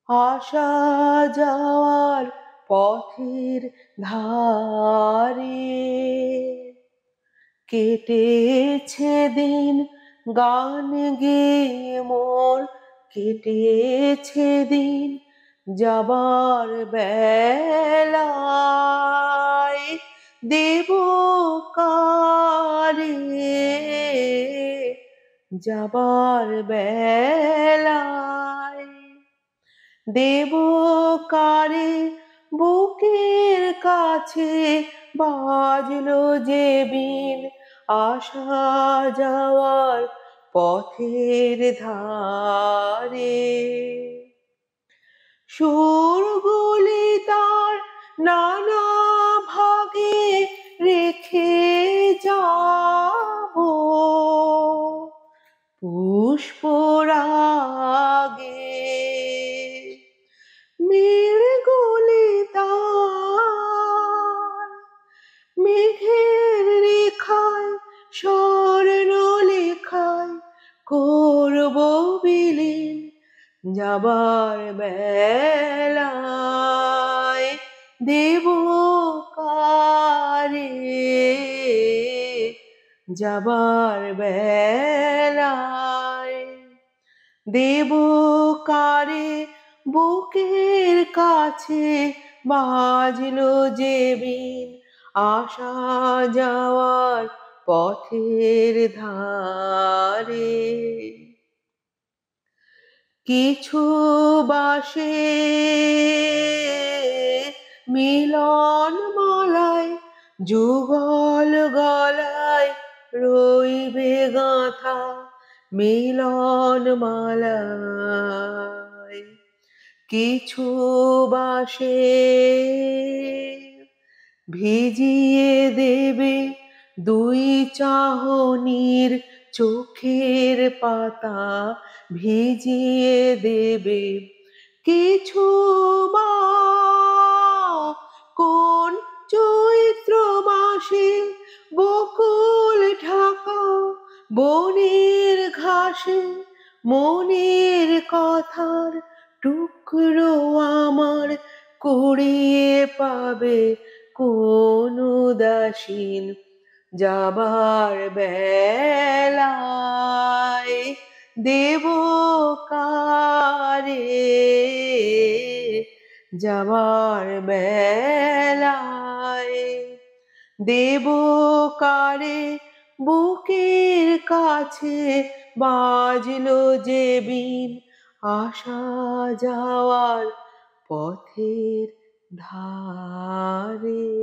আসা যাওয়ার পথের ধারে কেটেছে দিন গান গেয়ে মোর, কেটেছে দিন যাবার বেলায় দেব কারে যাবার বেলায়, দেব কারে বুকের কাছে বাজলো যে বিন আসা যাওয়ার পথের ধারে। সুরগুলি তার নানা ভাগে রেখে যাব পুষ্পরাগে, মেঘগুলি তার মেঘের রেখায় স্বর্ণ লেখায় করব বিলীন যাবার বেলায় দেব কারে যাবার বেলায়, দেব কারে বুকের কাছে বাজলো যে বিন আসা যাওয়ার পথের ধারে। কিছু বাসে মিলন মালায় যুগল গলায় রইবে গাঁথা মিলন মালায়। কিছু বাসে ভিজিয়ে দেবে দুই চাহনির চোখের পাতা, ভিজিয়ে দেবে কিছু বা কোন চৈত্র মাসে বকুল ঢাকা বনের ঘাসে মনের কথার টুকরো আমার কুড়িয়ে পাবে কোন উদাসীন যাবার বেলায় দেব কারে যাবার বেলায়, দেব কারে বুকের কাছে বাজলো যে বিন আসা যাওয়ার পথের ধারে।